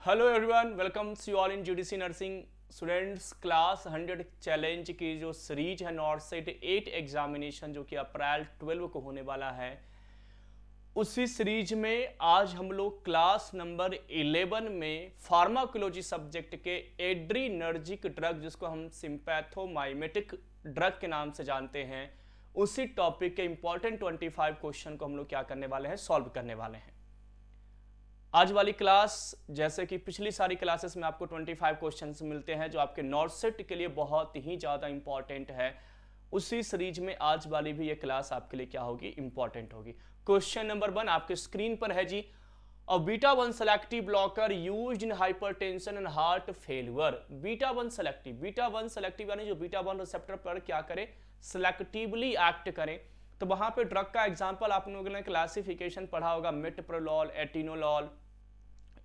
Hello everyone, welcome you all in GDC nursing students. Class 100 challenge की जो series है north set 8 examination जो कि अप्रैल 12 को होने वाला है, उसी सीरीज में आज हम लोग क्लास नंबर 11 में फार्माकोलॉजी सब्जेक्ट के एड्रीनर्जिक ड्रग, जिसको हम सिंपैथोमाइमेटिक ड्रग के नाम से जानते हैं, उसी टॉपिक के इंपॉर्टेंट 25 क्वेश्चन को हम लोग क्या करने वाले हैं, सॉल्व करने वाले हैं। आज वाली क्लास, जैसे कि पिछली सारी क्लासेस में आपको 25 क्वेश्चंस मिलते हैं जो आपके नॉर्थ सेट के लिए बहुत ही ज़्यादा इंपॉर्टेंट है, उसी सीरीज में आज वाली भी ये क्लास आपके लिए क्या होगी, इंपॉर्टेंट होगी। क्वेश्चन नंबर 1 आपके स्क्रीन पर है जी। A beta 1 selective blocker used in hypertension and heart failure. Beta 1 selective यानी जो बीटा 1 रिसेप्टर पर क्या करे, सेलेक्टिवली एक्ट करें। तो वहां पे ड्रग का एग्जांपल आप लोगों ने क्लासिफिकेशन पढ़ा होगा, मेटप्रोलॉल, एटिनोलॉल,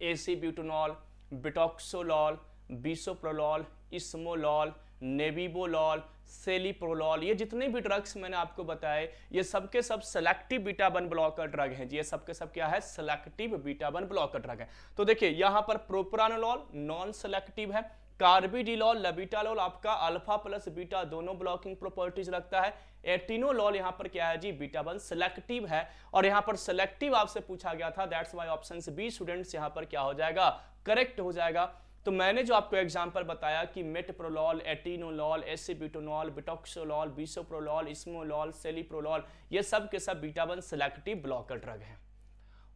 एसीब्यूटेनॉल, बिटॉक्सोलॉल, बिसोप्रोलॉल, इस्मोलॉल, नेबिबोलॉल, सेलिप्रोलॉल। ये जितने भी ड्रग्स मैंने आपको बताए, ये सबके सब सेलेक्टिव बीटा 1 ब्लॉकर ड्रग हैं। ये सबके सब क्या है, सेलेक्टिव बीटा 1 ब्लॉकर ड्रग है। तो देखिए यहाँ पर प्रोप्रानोलॉल नॉन सेलेक्टिव है, कार्बिडिलॉल, लबिटालॉल आपका अल्फा प्लस बीटा दोनों ब्लॉकिंग प्रॉपर्टीज रखता है। एटिनोलॉल यहाँ पर क्या है जी, बीटा 1 सेलेक्टिव है, और यहाँ पर सेलेक्टिव आपसे पूछा गया था, that's why option B students यहाँ पर क्या हो जाएगा, करेक्ट हो जाएगा। तो मैंने जो आपको एग्जांपल बताया कि मेटप्रोलॉल, एटिनोलॉल, एसीब्यूटेनॉल, बिटॉक्सोलॉल, बिसोप्रोलॉल, इस्मोलॉल, सेलिप्रोलॉल, ये सब के सब बीटा 1 सेलेक्टिव ब्लॉकर ड्रग हैं।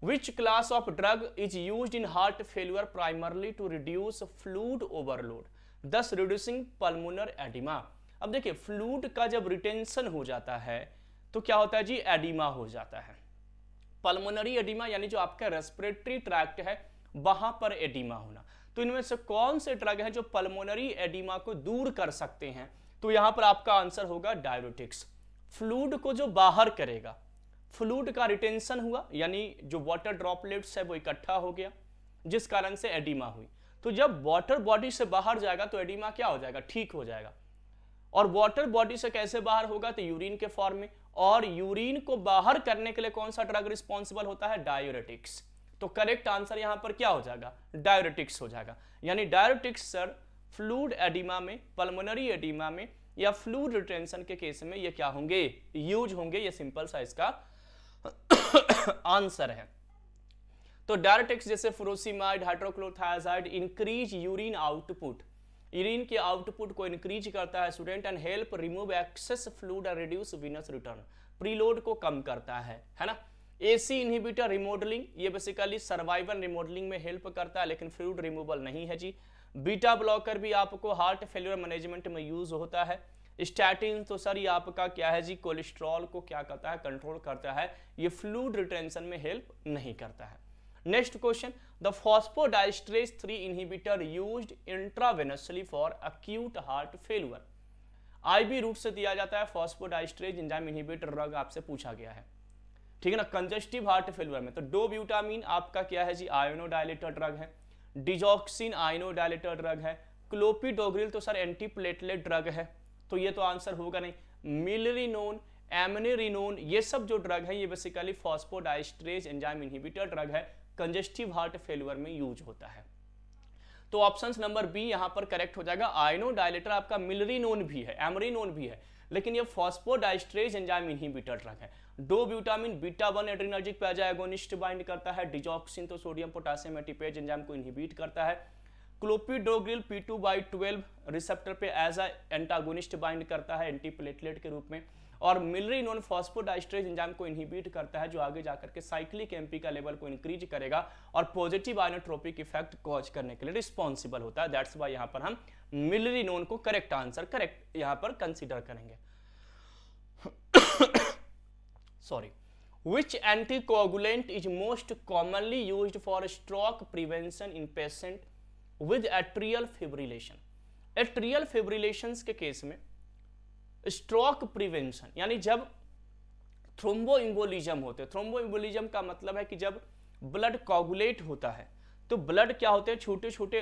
Which class of drug is used in heart failure primarily to reduce fluid overload, thus reducing pulmonary edema? अब देखिए, फ्लूइड का जब रिटेंशन हो जाता है तो क्या होता है जी, एडिमा हो जाता है। पल्मोनरी एडिमा यानी जो आपका रेस्पिरेटरी ट्रैक्ट है वहां पर एडिमा होना। तो इनमें से कौन से ड्रग है जो पल्मोनरी एडिमा को दूर कर सकते हैं? तो यहां पर आपका आंसर होगा डायरेटिक्स। फ्लूइड को जो बाहर करेगा, फ्लूइड का रिटेंशन हुआ यानी जो वाटर ड्रॉपलेट्स है वो इकट्ठा हो गया, जिस कारण से एडिमा हुई। तो जब वाटर बॉडी से बाहर जाएगा तो एडिमा क्या हो जाएगा, ठीक हो जाएगा। और वाटर बॉडी से कैसे बाहर होगा, तो यूरिन के फॉर्म में। और यूरिन को बाहर करने के लिए कौन सा ड्रग रिस्पॉन्सिबल होता है, डायूरेटिक्स। तो करेक्ट आंसर यहां पर क्या हो जाएगा, डायूरेटिक्स हो जाएगा। यानी डायूरेटिक्स सर फ्लूइड एडिमा में, पल्मोनरी एडिमा में या फ्लूइड रिटेंशन के केस में ये क्या होंगे, यूज होंगे। ये सिंपल सा इसका आंसर है। तो डायरेटिक्स जैसे furosemide, hydrochlorothiazide increase urine output, urine के आउटपुट को इंक्रीज करता है student, and help remove excess fluid and reduce venous return, preload को कम करता है ना। एसी इनहिबिटर रिमॉडलिंग, ये बेसिकली सर्वाइवल रिमॉडलिंग में हेल्प करता है, लेकिन फ्लूइड रिमूवल नहीं है जी। बीटा ब्लॉकर भी आपको हार्ट फेल्यूर मैनेजमेंट में यूज होता है। स्टैटिन तो सर ये आपका क्या है जी, कोलेस्ट्रॉल को क्या करता है, कंट्रोल करता है, ये फ्लूइड रिटेंशन में हेल्प नहीं करता है। Next question, the phosphodiesterase 3 inhibitor used intravenously for acute heart failure. IV route से दिया जाता है फॉस्फोडाइस्ट्रेज एंजाइम इनहिबिटर ड्रग, आपसे पूछा गया है, ठीक है ना, कंजस्टिव हार्ट फेल्यूर में। तो डोब्यूटामीन आपका क्या है जी, आयोनोडायलेटर ड्रग है। डिजॉक्सिन आयोनोडायलेटर ड्रग है। क्लोपिडोग्रिल तो सर एंटीप्लेटलेट ड्रग है, तो ये तो आंसर होगा नहीं। मिलरिनोन, एमनेरिनोन, ये सब जो ड्रग है ये basically phosphodiesterase enzyme inhibitor drug है, कंजस्टिव हार्ट फेल्यूर में यूज होता है। तो ऑप्शन नंबर बी यहां पर करेक्ट हो जाएगा। आयोनोडायलेटर आपका मिलरिनोन भी है, एमरिनोन भी है, लेकिन ये फॉस्फोडाइस्ट्रेज एंजाइम इनहिबिटर ड्रग है। डोब्यूटामीन बीटा 1 एड्रेनर्जिक पे एगोनिस्ट बाइंड करता है। डिजॉक्सिन तो सोडियम पोटेशियम एटीपेज एंजाइम को इनहिबिट करता है। क्लोपिडोग्रिल P2x12 रिसेप्टर पे एज अ एंटागोनिस्ट बाइंड करता है एंटीप्लेटलेट के रूप में। और मिलरिनोन फॉस्फोडाइस्ट्रेज एंजाइम को इनहिबिट करता है, जो आगे जाकर के साइक्लिक एमपी का लेवल को इंक्रीज करेगा और पॉजिटिव आइनोट्रोपिक इफेक्ट कॉज करने के लिए रिस्पॉन्सिबल होता है। दैट्स वाई यहां पर हम मिलरिनोन को करेक्ट आंसर करेक्ट यहां पर कंसीडर करेंगे। Sorry, which anticoagulant is most commonly used for stroke prevention in patient with atrial fibrillation? Atrial fibrillations के केस में स्ट्रोक प्रिवेंशन यानी जब थ्रोम्बोइम्बोलिज्म होते हैं, थ्रोम्बोइम्बोलिज्म का मतलब है कि जब ब्लड कोगुलेट होता है तो ब्लड क्या होते हैं, छोटे छोटे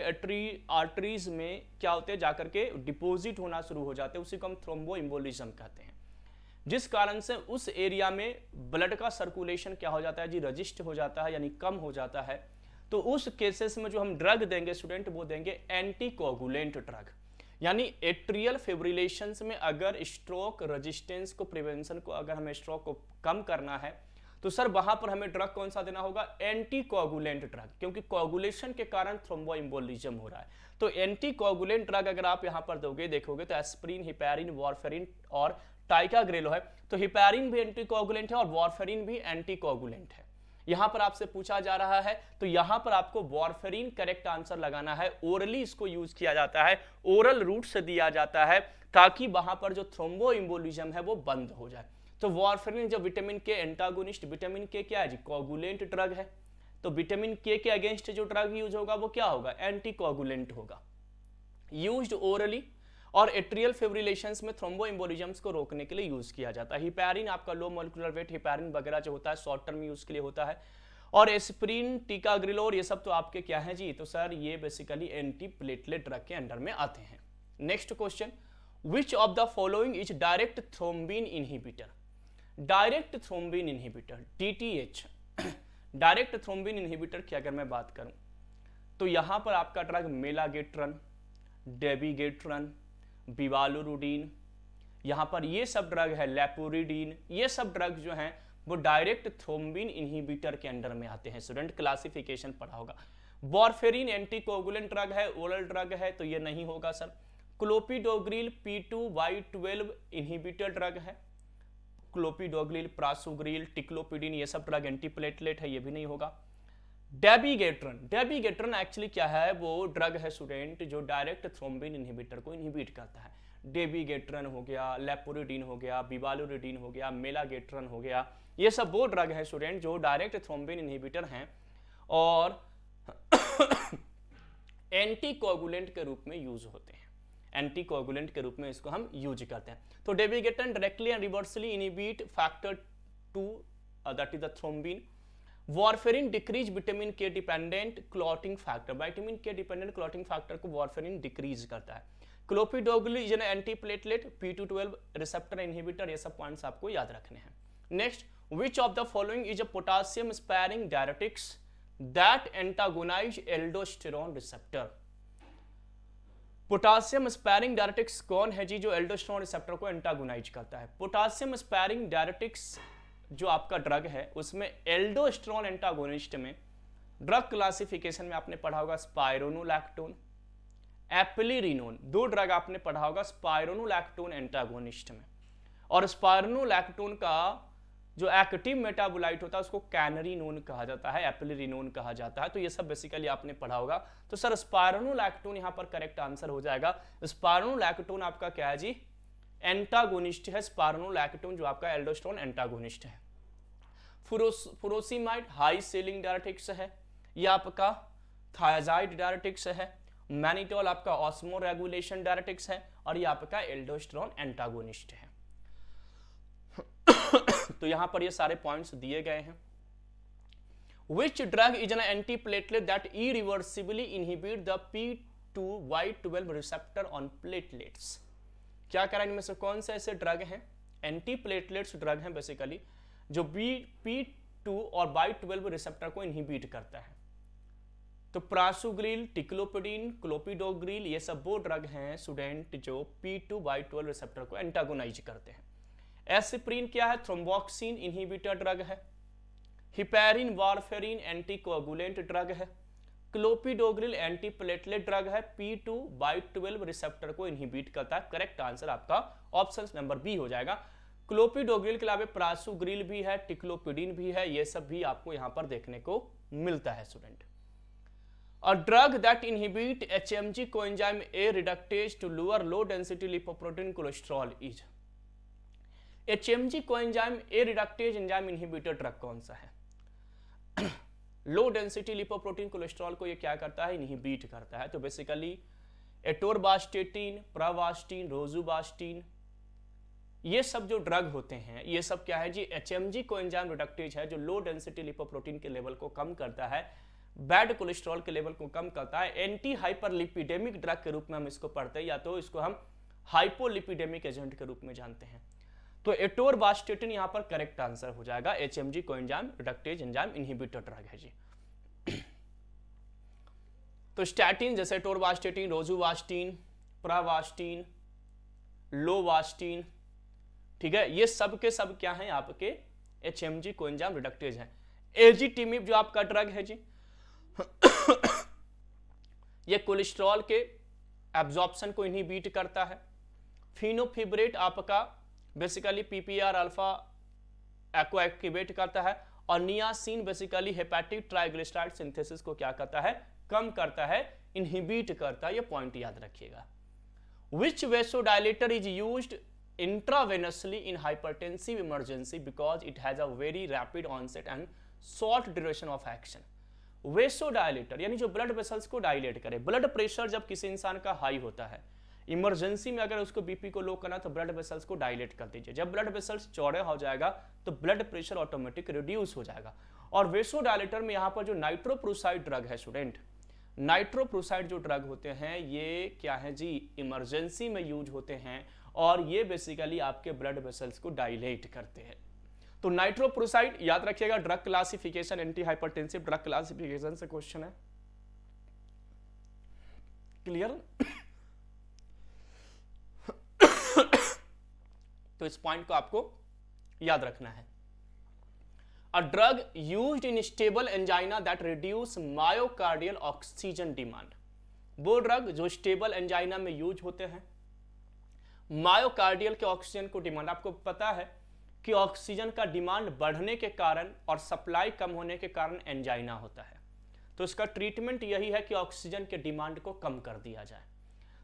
आर्टरीज में क्या होते हैं, जाकर के डिपोजिट होना शुरू हो जाते हैं, उसी को हम थ्रोम्बोइम्बोलिज्म कहते हैं। जिस कारण से उस एरिया में ब्लड का सर्कुलेशन क्या हो जाता है जी, रजिस्ट हो जाता है यानी कम हो जाता है। तो उस केसेस में जो हम ड्रग देंगे स्टूडेंट वो देंगे एंटीकोगुलेंट ड्रग। यानी एट्रियल फिब्रिलेशंस में अगर स्ट्रोक रेजिस्टेंस को प्रिवेंशन को अगर हमें स्ट्रोक को कम करना है तो सर वहां पर हमें ड्रग कौन सा देना होगा, एंटीकोगुलेंट ड्रग, क्योंकि कोगुलेशन के कारण थ्रोम्बोएम्बोलिज्म हो रहा है। तो एंटीकोगुलेंट ड्रग अगर आप यहां पर दोगे देखोगे तो एस्प्रिन, हिपैरिन, वारफेरिन और टाइकाग्रेलो है। तो हिपैरिन भी एंटीकोगुलेंट है और वारफेरिन भी एंटीकोगुलेंट है। यहां पर आपसे पूछा जा रहा है तो यहां पर आपको वारफेरिन करेक्ट आंसर लगाना है। ओरली इसको यूज किया जाता है, ओरल रूट से दिया जाता है ताकि वहां पर जो थ्रोम्बोएम्बोलिज्म है वो बंद हो जाए। तो वारफेरिन जो विटामिन के एंटागोनिस्ट, विटामिन के क्या है जी, कोगुलेंट ड्रग है। तो विटामिन के अगेंस्ट जो ड्रग यूज होगा वो क्या होगा, एंटीकोगुलेंट होगा, यूज्ड ओरली और एट्रियल फिब्रिलेशंस में थ्रोम्बोएम्बोलिज्म्स को रोकने के लिए यूज किया जाता है। हिपैरिन आपका लो मोलिकुलर वेट हिपैरिन वगैरह जो होता है शॉर्ट टर्म यूज के लिए होता है। और एस्प्रिन, टिकाग्रिलोर ये सब तो आपके क्या है जी, तो सर ये बेसिकली एंटी प्लेटलेट ड्रग के अंडर में आते हैं। Next question, which of the following is direct thrombin inhibitor. Direct thrombin inhibitor DTH direct thrombin inhibitor की अगर मैं बात करूं तो यहां पर आपका ड्रग मेलागेट्रन, डेबिगेट्रन, बिवालुरुडीन, यहां पर ये सब ड्रग है, लेपोरिडीन, ये सब ड्रग जो हैं वो डायरेक्ट थ्रोम्बिन इनहिबिटर के अंडर में आते हैं। स्टूडेंट क्लासिफिकेशन पढ़ा होगा। वारफेरिन एंटीकोगुलेंट ड्रग है, ओरल ड्रग है, तो ये नहीं होगा sir. Clopidogrel P2Y12 inhibitor drug है, क्लोपिडोग्रिल, प्रासुग्रिल, टिक्लोपिडिन ये सब ड्रग एंटीप्लेटलेट है, ये भी नहीं होगा। डेबिगेट्रन, डेबिगेट्रन एक्चुअली क्या है, वो ड्रग है स्टूडेंट जो डायरेक्ट थ्रोम्बिन इनहिबिटर को इनहिबिट करता है। डेबिगेट्रन हो गया, लेपोरिडीन हो गया, बिवालुरिडीन हो गया, मेलागेट्रन हो गया, ये सब वो ड्रग है स्टूडेंट जो डायरेक्ट थ्रोम्बिन इनहिबिटर हैं और एंटीकोगुलेंट के रूप में यूज होते हैं। एंटीकोगुलेंट के रूप में इसको हम यूज करते हैं। तो dabigatran directly and reversibly inhibit factor 2 that is the thrombin. Warfarin decrease vitamin K dependent clotting factor, vitamin K dependent clotting factor को वारफेरिन डिक्रीज करता है। Clopidogrel is an antiplatelet, P212 receptor inhibitor, ये सब points आपको याद रखने हैं। Next, which of the following is a potassium sparing diuretics that antagonize aldosterone receptor. Potassium sparing diuretics कौन है जी जो एल्डोस्टेरोन रिसेप्टर को एंटागोनाइज करता है। पोटासियम स्पैरिंग डायरेटिक्स जो आपका ड्रग है उसमें एल्डोस्टेरोन एंटागोनिस्ट में ड्रग क्लासिफिकेशन में आपने पढ़ा होगा स्पाइरोनोलैक्टोन, एपिलिरिनोन, दो ड्रग आपने पढ़ा होगा स्पाइरोनोलैक्टोन एंटागोनिस्ट में। और स्पाइरोनोलैक्टोन का जो एक्टिव मेटाबोलाइट होता है उसको कैनरिनोन कहा जाता है, एपिलिरिनोन कहा जाता है। तो ये सब बेसिकली आपने पढ़ा होगा। तो सर स्पाइरोनोलैक्टोन यहां पर करेक्ट आंसर हो जाएगा। स्पाइरोनोलैक्टोन आपका क्या है जी, एंटागोनिस्ट है। स्पाइरोनोलैक्टोन जो आपका एल्डोस्टेरोन एंटागोनिस्ट है। फुरोसिमाइड हाई सेलिंग डायरेटिक्स है, ये आपका थायाजाइड डायरेटिक्स है। मैनिटोल आपका ऑस्मो रेगुलेशन डायरेटिक्स है और ये आपका एल्डोस्टेरोन एंटागोनिस्ट है। तो यहां पर ये सारे पॉइंट्स दिए गए हैं। Which drug is an antiplatelet that irreversibly inhibit the P2Y12 receptor on platelets? क्या करें, इनमें से कौन से ऐसे ड्रग हैं, एंटीप्लेटलेट्स ड्रग हैं बेसिकली जो P2 और Y12 रिसेप्टर को इनहिबिट करता है। तो प्रासुग्रिल, टिक्लोपिडिन, क्लोपिडोग्रिल ये सब वो ड्रग हैं स्टूडेंट जो P2Y12 रिसेप्टर को एंटागोनाइज करते हैं। एस्प्रिन क्या है, थ्रोम्बोक्सिन इनहिबिटर ड्रग है। हिपैरिन, वारफेरिन एंटीकोगुलेंट ड्रग है। क्लोपिडोग्रिल एंटीप्लेटलेट ड्रग है, P2Y12 रिसेप्टर को इनहिबिट करता है। करेक्ट आंसर आपका ऑप्शन नंबर बी हो जाएगा। क्लोपिडोग्रिल के अलावा प्रासुग्रिल भी है, टिक्लोपिडिन भी है, ये सब भी आपको यहां पर देखने को मिलता है student. A drug that inhibit HMG coenzyme A reductase to lower low density lipoprotein cholesterol is। HMG coenzyme A reductase enzyme inhibitor drug कौन सा है। लो डेंसिटी लिपोप्रोटीन कोलेस्ट्रॉल को ये क्या करता है, इनहिबिट करता है। तो बेसिकली एटोरबास्टेटिन, प्रवास्टिन, रोजुबास्टिन ये सब जो ड्रग होते हैं ये सब क्या है जी, HMG कोएंजाइम रिडक्टेज है जो लो डेंसिटी लिपोप्रोटीन के लेवल को कम करता है, बैड कोलेस्ट्रॉल के लेवल को कम करता है। एंटी हाइपरलिपिडेमिक ड्रग के रूप में हम इसको पढ़ते हैं या तो इसको हम हाइपोलिपिडेमिक एजेंट के रूप में जानते हैं। तो एटोरबास्टेटिन यहां पर करेक्ट आंसर हो जाएगा। HMG coenzyme reductase enzyme inhibitor drug है जी। तो स्टैटिन जैसे टोरवास्टेटिन, रोजुवास्टिन, प्रावास्टिन, लोवास्टिन, ठीक है, ये सब के सब क्या हैं आपके HMG कोएंजाइम रिडक्टेज हैं। एजिटिमिब जो आपका ड्रग है जी ये कोलेस्ट्रॉल के एब्जॉर्प्शन को इनहिबिट करता है। फिनोफिब्रेट आपका बेसिकली PPAR अल्फा को एक्टिवेट करता है, और niacin basically hepatic triglyceride synthesis को क्या करता है, कम करता है, इनहिबिट करता है। ये पॉइंट याद रखिएगा। Which vasodilator is used intravenously in hypertensive emergency because it has a very rapid onset and short duration of action। Vasodilator यानी जो ब्लड वेसल्स को डायलेट करे। ब्लड प्रेशर जब किसी इंसान का हाई होता है, इमरजेंसी में अगर उसको बीपी को लो करना तो ब्लड वेसल्स को डायलेट कर दीजिए। जब ब्लड वेसल्स चौड़े हो जाएगा तो ब्लड प्रेशर ऑटोमेटिक रिड्यूस हो जाएगा। और वेसोडाइलेटर में यहाँ पर जो नाइट्रोप्रोसाइड ड्रग है स्टूडेंट, नाइट्रोप्रोसाइड जो ड्रग होते हैं ये क्या है जी, इमरजेंसी में यूज होते हैं, और ये बेसिकली आपके ब्लड वेसल्स को डायलेट करते हैं। तो नाइट्रोप्रोसाइड याद रखिएगा। Drug classification, anti hypertensive drug classification से क्वेश्चन है, क्लियर। तो इस पॉइंट को आपको याद रखना है। A drug used in stable angina that reduce myocardial oxygen demand. वो ड्रग जो स्टेबल एंजाइना में यूज होते हैं, मायोकार्डियल के ऑक्सीजन को डिमांड, आपको पता है कि ऑक्सीजन का डिमांड बढ़ने के कारण और सप्लाई कम होने के कारण एंजाइना होता है। तो इसका ट्रीटमेंट यही है कि ऑक्सीजन के डिमांड को कम कर दिया जाए।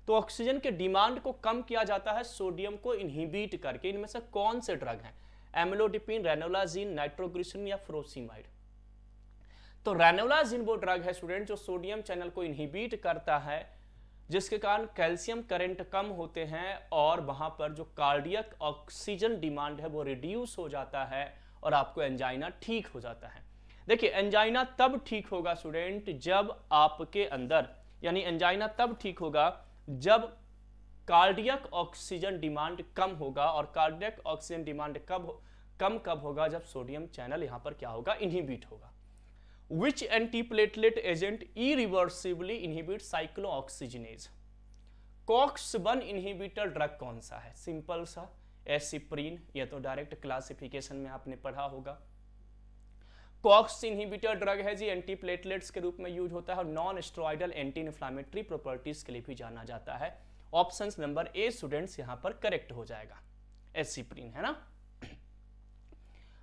तो ऑक्सीजन के डिमांड को कम किया जाता है सोडियम को इनहिबिट करके। इनमें से कौन से ड्रग हैं, एमिलोडिपिन, रेनोलाजिन, नाइट्रोग्लिसरीन या फ्रोसीमाइड। तो रेनोलाजिन वो ड्रग है स्टूडेंट जो सोडियम चैनल को इनहिबिट करता है, जिसके कारण कैल्शियम करंट कम होते हैं और वहां पर जो कार्डियक ऑक्सीजन डिमांड है वो रिड्यूस हो जाता है और आपको एंजाइना ठीक हो जाता है। देखिए एंजाइना तब ठीक होगा स्टूडेंट जब आपके अंदर, यानी एंजाइना तब ठीक होगा जब कार्डियक ऑक्सीजन डिमांड कम होगा, और कार्डियक ऑक्सीजन डिमांड कब होगा, जब सोडियम चैनल यहां पर क्या होगा, इनहिबिट होगा। Which antiplatelet agent irreversibly inhibit cyclooxygenase? COX-1 inhibitor drug कौन सा है, सिंपल सा एसिप्रीन, ये तो डायरेक्ट क्लासिफिकेशन में आपने पढ़ा होगा। कॉक्स इनहिबिटर ड्रग है जी, एंटीप्लेटलेट्स के रूप में यूज होता है और non steroidal anti inflammatory properties के लिए भी जाना जाता है। ऑप्शन नंबर ए स्टूडेंट्स यहां पर करेक्ट हो जाएगा, एसिप्रीन है ना।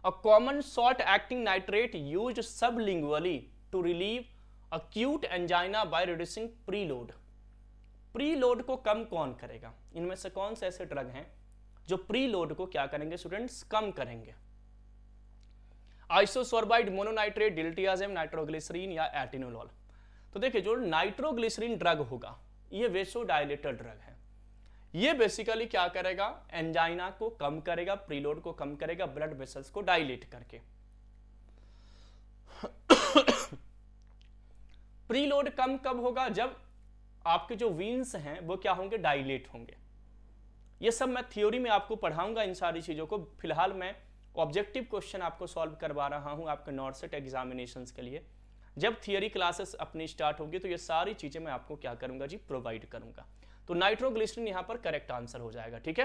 A common short-acting nitrate used sublingually to relieve acute angina by reducing preload। Preload को कम कौन करेगा, इनमें से कौन से ऐसे ड्रग हैं जो प्रीलोड को क्या करेंगे स्टूडेंट्स, कम करेंगे। आइसोसोर्बाइड, मोनोनाइट्रेट, डिल्टियाजेम, नाइट्रोग्लिसरीन या एटिनोलॉल। तो देखिए जो नाइट्रोग्लिसरीन ड्रग होगा ये वेसोडाइलेटर ड्रग है। ये बेसिकली क्या करेगा, एंजाइना को कम करेगा, प्रीलोड को कम करेगा, ब्लड वेसल्स को डायलेट करके। प्रीलोड कम कब होगा, जब आपके जो वीन्स हैं वो क्या होंगे, डायलेट होंगे। ये सब मैं थ्योरी में आपको पढ़ाऊंगा इन सारी चीजों को। फिलहाल मैं ऑब्जेक्टिव क्वेश्चन आपको सॉल्व करवा रहा हूं आपके नॉर्सेट एग्जामिनेशंस के लिए। जब थियरी क्लासेस अपनी स्टार्ट होगी तो ये सारी चीजें मैं आपको क्या करूंगा जी, प्रोवाइड करूंगा। तो नाइट्रोग्लिसरीन यहां पर करेक्ट आंसर हो जाएगा, ठीक है।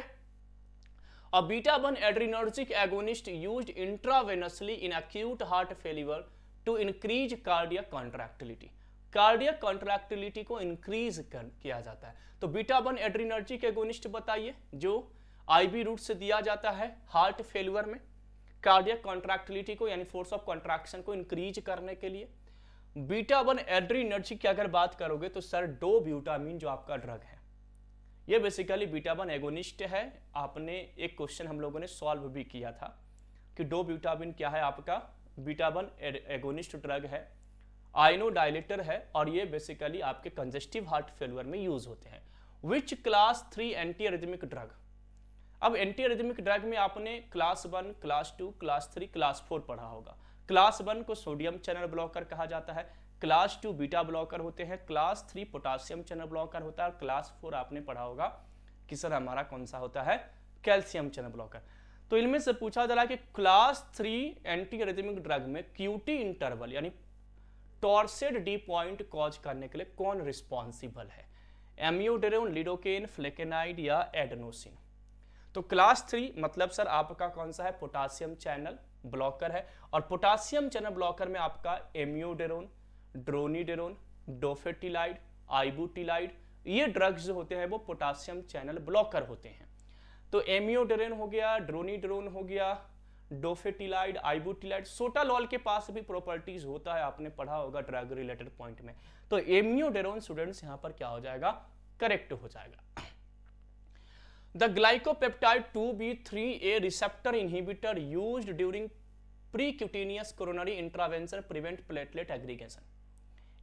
A beta one adrenergic agonist used intravenously in acute heart failure to increase cardiac contractility. Cardiac contractility को इंक्रीज किया जाता है। तो बीटा-1 एड्रेनर्जिक एगोनिस्ट बताइए जो आईवी रूट से दिया जाता है हार्ट फेलियर में कार्डियक कॉन्ट्रैक्टिलिटी को, यानी फोर्स ऑफ कॉन्ट्रैक्शन को इंक्रीज करने के लिए। बीटा-1 एड्रेनर्जिक की अगर बात करोगे तो सर डोब्यूटामीन जो आपका ड्रग है ये बेसिकली बीटा-1 एगोनिस्ट है। आपने एक क्वेश्चन हम लोगों ने सॉल्व भी किया था कि डोब्यूटामीन क्या है, आपका बीटा-1 एगोनिस्ट ड्रग है, आइनोडाइलेटर है, और ये बेसिकली आपके कंजेस्टिव हार्ट फेलियर में यूज होते हैं। Which class 3 anti arrhythmic drug. अब एंटी एरिथमिक ड्रग में आपने क्लास 1, क्लास 2, क्लास 3, क्लास 4 पढ़ा होगा। क्लास 1 को सोडियम चैनल ब्लॉकर कहा जाता है, क्लास 2 बीटा ब्लॉकर होते हैं, क्लास 3 पोटासियम चैनल ब्लॉकर होता है, और क्लास 4 आपने पढ़ा होगा कि सर हमारा कौन सा होता है, कैल्शियम चैनल ब्लॉकर। तो इनमें से पूछा जा रहा है कि क्लास 3 एंटी एरिथमिक ड्रग में क्यूटी इंटरवल यानी टॉर्सेड डी पॉइंट कॉज करने के लिए कौन रिस्पॉन्सिबल है? एम्यूडेरोन, लिडोकेन, फ्लेकेनाइड या एडेनोसिन? तो क्लास 3 मतलब सर आपका कौन सा है? पोटासियम चैनल ब्लॉकर है। और पोटासियम चैनल ब्लॉकर में आपका एम्यूडेरोन, ड्रोनिडेरोन, डोफेटिलाइड, आइबुटिलाइड, ये ड्रग्स जो होते हैं वो पोटासियम चैनल ब्लॉकर होते हैं। तो एम्यूडेरोन हो गया, ड्रोनिडेरोन हो गया, डोफेटिलाइड, आइबुटिलाइड, सोटालॉल के पास भी प्रॉपर्टीज होता है, आपने पढ़ा होगा ड्रग रिलेटेड पॉइंट में। तो एम्यूडेरोन स्टूडेंट्स यहां पर क्या हो जाएगा? करेक्ट हो जाएगा। The glycopeptide 2B3A receptor inhibitor used during percutaneous coronary intervention prevent platelet aggregation.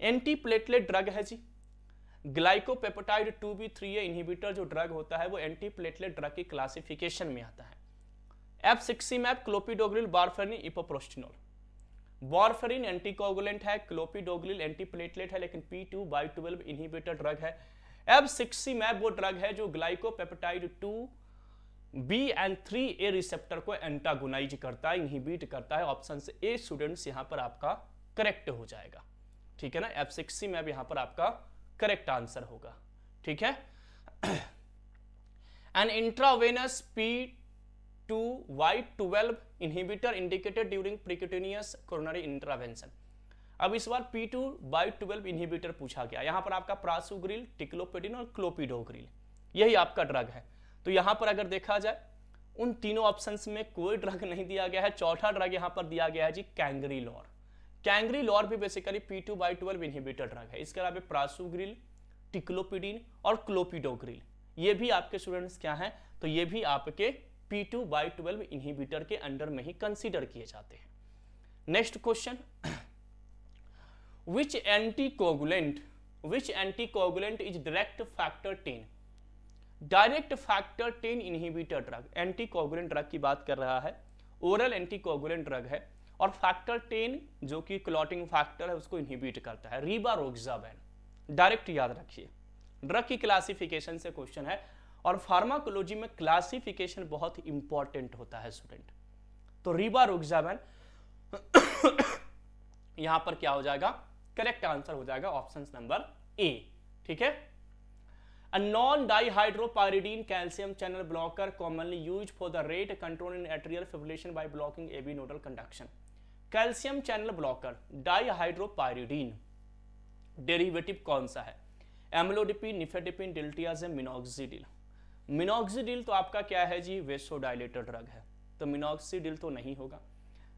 Anti platelet drug है जी। ग्लाइकोपेप्टाइड 2B3A इनहिबिटर जो ड्रग होता है वो एंटी प्लेटलेट ड्रग की क्लासिफिकेशन में आता है। Abciximab, clopidogrel, warfarin, epoprostenol. Warfarin anticoagulant है, क्लोपिडोग्रिल एंटीप्लेटलेट है, लेकिन P2x12 इनहिबिटर ड्रग है। एफसिक्सिमैब वो ड्रग है जो glycopeptide 2B and 3A receptor को एंटागोनाइज करता है, इनहिबिट करता है। ऑप्शन से ए स्टूडेंट्स यहां पर आपका करेक्ट हो जाएगा, ठीक है ना। एफसिक्सिमैब यहां पर आपका करेक्ट आंसर होगा, ठीक है। An intravenous P2y12 inhibitor indicated during percutaneous coronary intervention. अब इस बार P2x12 इनहिबिटर पूछा गया। यहां पर आपका प्रासुग्रिल, टिक्लोपेडिन और क्लोपिडोग्रिल यही आपका ड्रग है। तो यहां पर अगर देखा जाए उन तीनों ऑप्शंस में कोई ड्रग नहीं दिया गया है। चौथा ड्रग यहां पर दिया गया है जी कैंग्रीलॉर। कैंग्रीलॉर भी बेसिकली P2x12 इनहिबिटर ड्रग है। इसके अलावा प्रासुग्रिल, टिक्लोपिडिन और क्लोपिडोग्रिल ये भी आपके स्टूडेंट्स क्या हैं? तो ये भी आपके P2x12 इनहिबिटर के अंडर में ही कंसीडर किए जाते हैं। Next question, which anticoagulant is direct factor 10? Direct factor 10 inhibitor drug, anticoagulant drug की बात कर रहा है, ओरल एंटीकोगुलेंट ड्रग है और फैक्टर 10 जो कि क्लॉटिंग फैक्टर है उसको इनहिबिट करता है, रिवारोक्साबैन। डायरेक्ट याद रखिए, ड्रग की क्लासिफिकेशन से क्वेश्चन है और फार्माकोलॉजी में क्लासिफिकेशन बहुत इंपॉर्टेंट होता है स्टूडेंट। तो रिवारोक्साबैन यहां पर क्या हो जाएगा? करेक्ट आंसर हो जाएगा ऑप्शन नंबर ए, ठीक है। A non-dihydropyridine calcium channel blocker commonly used for the rate control in atrial fibrillation by blocking AV nodal conduction. Calcium channel blocker dihydropyridine derivative कौन सा है? Amlodipine, nifedipine, diltiazem, minoxidil. Minoxidil तो आपका क्या है जी? Vasodilator drug है, तो minoxidil तो नहीं होगा।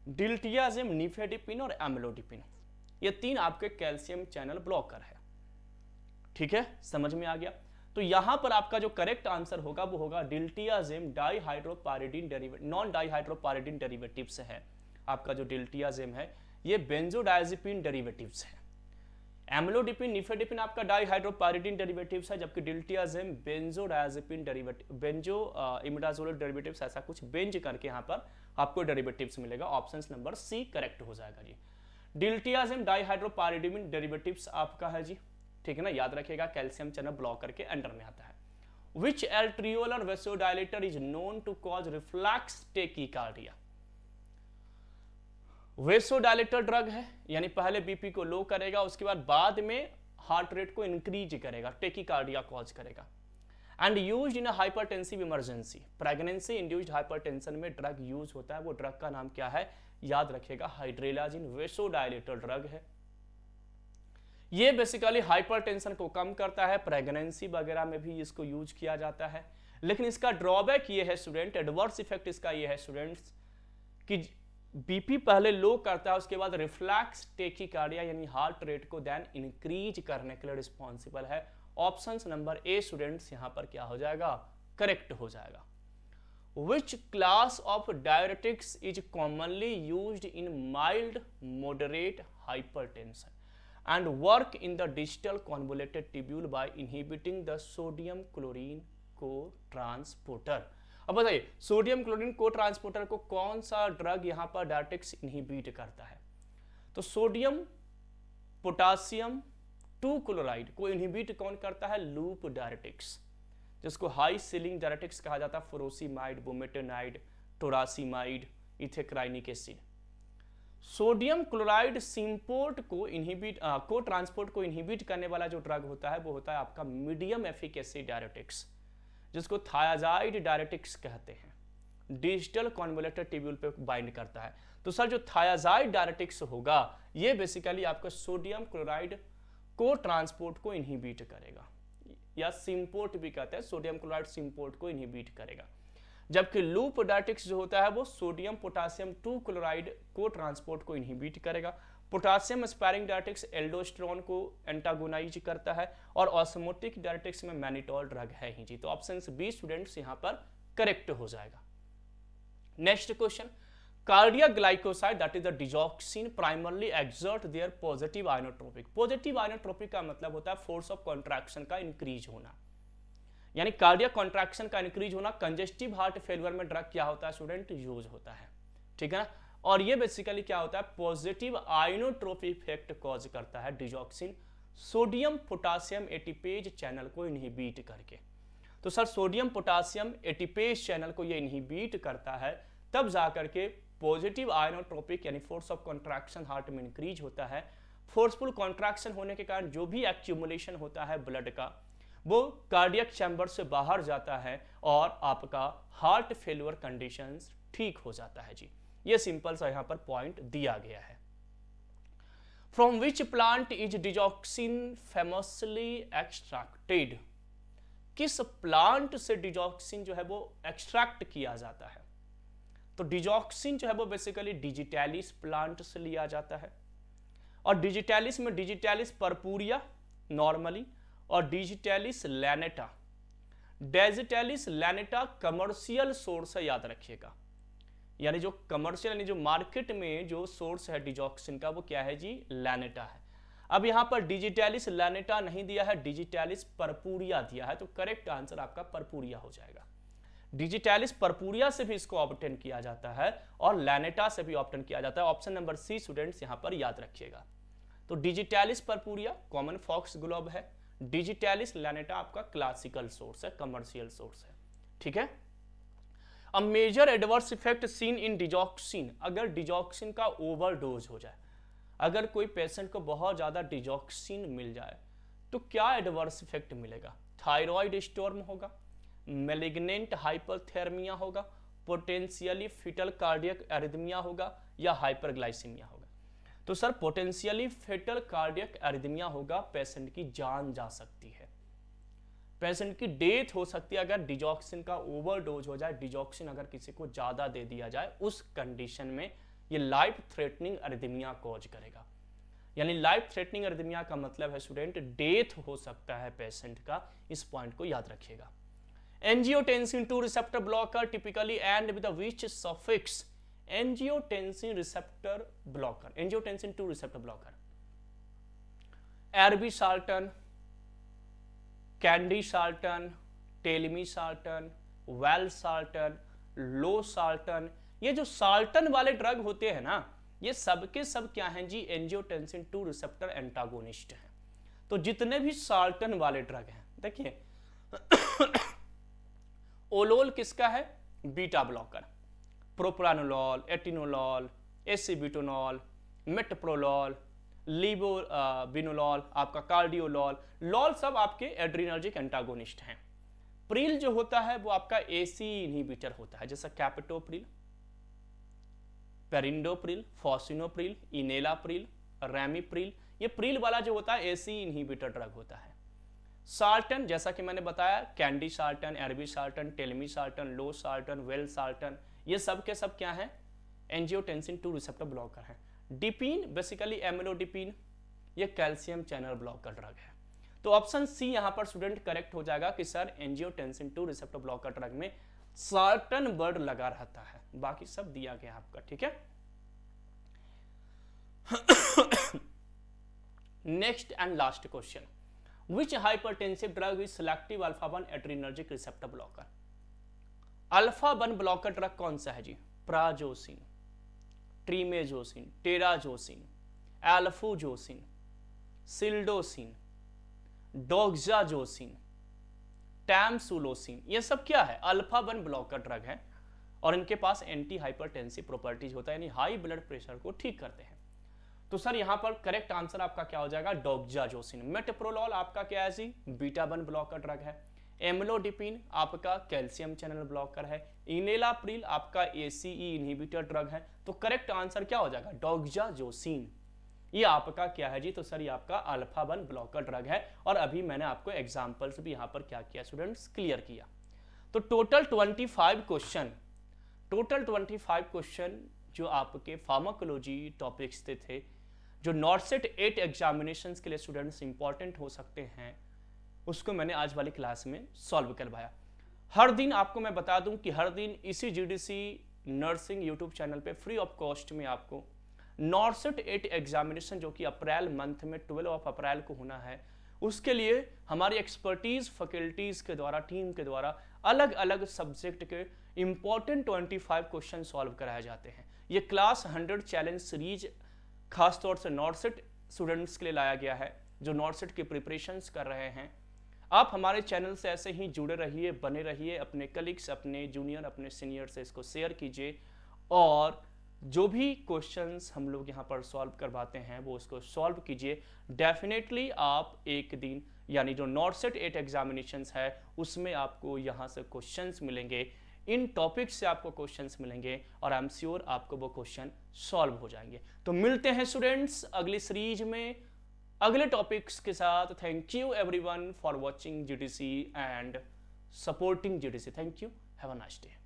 डिल्टियाजेम, निफेडिपिन और एम्लोडिपिन ये तीन आपके कैल्शियम चैनल ब्लॉकर है, ठीक है, समझ में आ गया। तो यहां पर आपका जो करेक्ट आंसर होगा वो होगा डिल्टियाजेम डाइहाइड्रोपायरिडीन डेरिवेटिव, नॉन डाइहाइड्रोपायरिडीन डेरिवेटिव से है। आपका जो डिल्टियाजेम है ये बेंजोडायजेपिन डेरिवेटिव्स है। एम्लोडिपिन, निफेडिपिन आपका डाइहाइड्रोपायरिडीन डेरिवेटिव्स है, जबकि डिल्टियाजेम बेंजोडायजेपिन डेरिवेटिव, बेंजो इमिडाजोल डेरिवेटिव्स, ऐसा कुछ बेंज करके यहां पर आपको डेरिवेटिव्स मिलेगा। ऑप्शन नंबर सी करेक्ट हो जाएगा जी। डिल्टियाजेम डाइहाइड्रोपायरिडीन डेरिवेटिव्स आपका है जी, ठीक है ना, याद रखिएगा कैल्शियम चैनल ब्लॉकर के अंडर में आता है। Which arteriolar vasodilator is known to cause reflex tachycardia? Vasodilator drug है, यानी पहले बीपी को लो करेगा, उसके बाद में हार्ट रेट को इंक्रीज करेगा, टेकिकार्डिया कॉज करेगा। And used in hypertensive emergency, pregnancy induced hypertension में ड्रग यूज होता है। वो ड्रग का नाम क्या है? याद रखिएगा हाइड्रेलाजिन, वेसोडाइलेटर ड्रग है। ये बेसिकली हाइपरटेंशन को कम करता है, प्रेगनेंसी वगैरह में भी इसको यूज किया जाता है। लेकिन इसका ड्रॉबैक ये है स्टूडेंट, एडवर्स इफेक्ट इसका ये है स्टूडेंट्स कि बीपी पहले लो करता है, उसके बाद रिफ्लैक्स टेकिकार्डिया यानी हार्ट रेट को देन इंक्रीज करने के लिए रिस्पॉन्सिबल है। ऑप्शन नंबर ए स्टूडेंट्स यहां पर क्या हो जाएगा? करेक्ट हो जाएगा। Which class of diuretics is commonly used in mild moderate hypertension and work in the distal convoluted tubule by inhibiting the sodium chlorine co-transporter? अब बताइए सोडियम क्लोरीन को ट्रांसपोर्टर को कौन सा ड्रग यहां पर डायरेटिक्स इनहिबिट करता है? तो सोडियम पोटासियम 2 क्लोराइड को इनहिबिट कौन करता है? लूप डायरेटिक्स, जिसको हाई सीलिंग डायरेटिक्स कहा जाता है, फुरोसिमाइड, बुमेटेनाइड, टोरासिमाइड, इथेक्राइनिक एसिड। सोडियम क्लोराइड सिम्पोर्ट को को ट्रांसपोर्ट को इनहिबिट करने वाला जो ड्रग होता है वो होता है आपका मीडियम एफिकेसी डायरेटिक्स, जिसको थायाजाइड डायरेटिक्स कहते हैं। डिजिटल कॉन्वोलेटर ट्यूब्यूल पे बाइंड करता है। तो सर जो थायाजाइड डायरेटिक्स होगा ये बेसिकली आपका सोडियम क्लोराइड को ट्रांसपोर्ट को इनहिबिट करेगा, या सिम्पोर्ट भी कहते हैं, सोडियम क्लोराइड सिम्पोर्ट को इनहिबिट करेगा। जबकि लूप डायरेटिक्स जो होता है वो सोडियम पोटासियम 2 क्लोराइड को ट्रांसपोर्ट को इनहिबिट करेगा। पोटासियम स्पैरिंग डायरेटिक्स एल्डोस्टेरोन को एंटागोनाइज करता है, और ऑस्मोटिक डायरेटिक्स में मैनिटोल ड्रग है ही जी। तो ऑप्शन बी स्टूडेंट्स यहां पर करेक्ट हो जाएगा। Next question, cardiac glycoside that is the digoxin primarily exert their positive inotropic. Positive inotropic का मतलब होता है फोर्स ऑफ कॉन्ट्रैक्शन का इंक्रीज होना, यानी कार्डियक कॉन्ट्रैक्शन का इंक्रीज होना। कंजेस्टिव हार्ट फेलियर में ड्रग क्या होता है स्टूडेंट, यूज होता है, ठीक है ना। और ये बेसिकली क्या होता है, पॉजिटिव आइनोट्रोपिक इफेक्ट कॉज करता है digoxin sodium potassium ATPase channel को इनहिबिट करके। तो sir sodium potassium ATPase channel को ये इनहिबिट करता है, तब जाकर के पॉजिटिव आइनोट्रोपिक यानी फोर्स ऑफ कॉन्ट्रैक्शन हार्ट में इंक्रीज होता है। फोर्सफुल कॉन्ट्रैक्शन होने के कारण जो भी एक्यूमुलेशन होता है ब्लड का वो कार्डियक चैम्बर से बाहर जाता है और आपका हार्ट फेलियर कंडीशंस ठीक हो जाता है जी। ये सिंपल सा यहां पर पॉइंट दिया गया है। From which plant is digoxin famously extracted. किस प्लांट से डिजॉक्सिन जो है वो एक्सट्रैक्ट किया जाता है। तो डिजॉक्सिन जो है वो बेसिकली डिजिटैलिस प्लांट से लिया जाता है, और डिजिटैलिस में डिजिटैलिस पर्पूरिया नॉर्मली और डिजिटैलिस लैनेटा। डिजिटैलिस लैनेटा कमर्शियल सोर्स है, याद रखिएगा, यानी जो कमर्शियल यानी जो मार्केट में जो सोर्स है डिजॉक्सिन का वो क्या है जी, लैनेटा है। अब यहां पर डिजिटैलिस लैनेटा नहीं दिया है, डिजिटैलिस पर्पूरिया दिया है, तो करेक्ट आंसर आपका पर्पूरिया हो जाएगा। डिजिटैलिस पर्पूरिया से भी इसको ऑब्टेन किया जाता है और लैनेटा से भी ऑब्टेन किया जाता है। ऑप्शन नंबर सी स्टूडेंट्स यहां पर याद रखिएगा। तो digitalis purpurea common foxglove है, डिजिटैलिस लैनेटा आपका क्लासिकल सोर्स है, कमर्शियल सोर्स है, ठीक है। A major adverse effect seen in digoxin, अगर डिजॉक्सिन का ओवरडोज हो जाए, अगर कोई पेशेंट को बहुत ज्यादा डिजॉक्सिन मिल जाए तो क्या एडवर्स इफेक्ट मिलेगा। थायराइड स्टॉर्म होगा, मैलिग्नेंट हाइपरथेर्मिया होगा, पोटेंशियली फिटल कार्डियक एरिथमिया होगा, या हाइपरग्लाइसीमिया होगा। तो sir potentially fatal cardiac arrhythmia होगा, पेशेंट की जान जा सकती है, पेशेंट की डेथ हो सकती है अगर डिजॉक्सिन का ओवरडोज हो जाए। डिजॉक्सिन अगर किसी को ज्यादा दे दिया जाए उस कंडीशन में ये लाइफ थ्रेटनिंग एरिथमिया कॉज करेगा। यानी लाइफ थ्रेटनिंग एरिथमिया का मतलब है स्टूडेंट डेथ हो सकता है पेशेंट का, इस पॉइंट को याद रखिएगा। Angiotensin 2 receptor blocker typically end with which suffix. Angiotensin receptor blocker, angiotensin 2 receptor blocker, irbesartan, candesartan, telmisartan, valsartan, losartan, ये जो साल्टन वाले ड्रग होते हैं ना, ये सबके सब क्या हैं जी, एंजियोटेंसिन 2 रिसेप्टर एंटागोनिस्ट हैं। तो जितने भी साल्टन वाले ड्रग हैं, देखिए ओलोल किसका है, बीटा ब्लॉकर, प्रोप्रानोलॉल, एटिनोलॉल, एसिबिटोनॉल, मेटप्रोलॉल, लिबोविनोलॉल, आपका कार्डियोलॉल, लॉल सब आपके एड्रीनर्जिक एंटागोनिस्ट हैं। प्रिल जो होता है वो आपका एसी इनहिबिटर होता है, जैसा कैपेटोप्रिल, पेरिंडोप्रिल, फॉसिनोप्रिल, इनेलाप्रिल, रैमीप्रिल, ये प्रिल वाला जो होता है एसी इनहिबिटर ड्रग होता है। साल्टन जैसा कि मैंने बताया, कैंडी साल्टन, एर्बिसाल्टन, टेलमिसाल्टन, लोसाल्टन, वेलसाल्टन, ये सब के सब क्या है, एंजियोटेंसिन 2 रिसेप्टर ब्लॉकर है। डिपीन बेसिकली एमिलोडिपीन, ये कैल्शियम चैनल ब्लॉकर ड्रग है। तो ऑप्शन सी यहां पर स्टूडेंट करेक्ट हो जाएगा कि sir angiotensin 2 receptor blocker drug में साल्टन वर्ड लगा रहता है, बाकी सब दिया गया आपका, ठीक है। Next and last question, Which hypertensive drug is selective alpha 1 adrenergic receptor blocker? Alpha 1 blocker drug कौन सा है जी, प्राजोसिन, ट्रीमेजोसिन, टेराजोसिन, एल्फोजोसिन, सिल्डोसिन, डोक्साजोसिन, टैमसुलोसिन, ये सब क्या है, अल्फा 1 ब्लॉकर ड्रग है। और इनके पास एंटी हाइपरटेंसिव प्रॉपर्टीज होता है, यानी हाई ब्लड प्रेशर को ठीक करते हैं। तो सर यहाँ पर करेक्ट आंसर आपका क्या हो जाएगा, डॉक्साजोसिन। मेटप्रोलॉल आपका क्या है जी, बीटा 1 ब्लॉकर ड्रग है। एम्लोडिपिन आपका कैल्शियम चैनल ब्लॉकर है। इनेलाप्रिल आपका एसीई इनहिबिटर ड्रग है। तो करेक्ट आंसर क्या हो जाएगा, डॉक्साजोसिन। ये आपका क्या है जी, तो सर ये आपका अल्फा 1 ब्लॉकर ड्रग है। और अभी मैंने आपको एग्जांपल्स भी यहाँ पर क्या किया स्टूडेंट्स, क्लियर किया। तो टोटल 25 क्वेश्चन जो आपके फार्माकोलॉजी टॉपिक्स थे, जो नॉर्सेट 8 एग्जामिनेशंस के लिए स्टूडेंट्स इंपॉर्टेंट हो सकते हैं, उसको मैंने आज वाली क्लास में सॉल्व करवाया। हर दिन आपको मैं बता दूं कि हर दिन इसी जीडीसी नर्सिंग यूट्यूब चैनल पे फ्री ऑफ कॉस्ट में आपको नॉर्सेट 8 एग्जामिनेशन जो कि अप्रैल मंथ में 12 अप्रैल को होना है, उसके लिए हमारी एक्सपर्टीज फैकल्टीज के द्वारा, टीम के द्वारा अलग अलग सब्जेक्ट के इंपॉर्टेंट 25 क्वेश्चन सॉल्व कराए जाते हैं। ये क्लास 100 चैलेंज सीरीज खासतौर से नॉर्सेट स्टूडेंट्स के लिए लाया गया है जो नॉर्सेट की प्रिपरेशंस कर रहे हैं। आप हमारे चैनल से ऐसे ही जुड़े रहिए, बने रहिए, अपने कलीग्स, अपने जूनियर, अपने सीनियर से इसको शेयर कीजिए और जो भी क्वेश्चंस हम लोग यहाँ पर सॉल्व करवाते हैं वो उसको सॉल्व कीजिए। डेफिनेटली आप एक दिन, यानी जो नॉर्सेट 8 एग्जामिनेशंस है उसमें आपको यहाँ से क्वेश्चंस मिलेंगे, इन टॉपिक्स से आपको क्वेश्चंस मिलेंगे और आई एम श्योर आपको वो क्वेश्चन सॉल्व हो जाएंगे। तो मिलते हैं स्टूडेंट्स अगली सीरीज में अगले टॉपिक्स के साथ। Thank you everyone for watching GDC and supporting GDC. Thank you, have a nice day.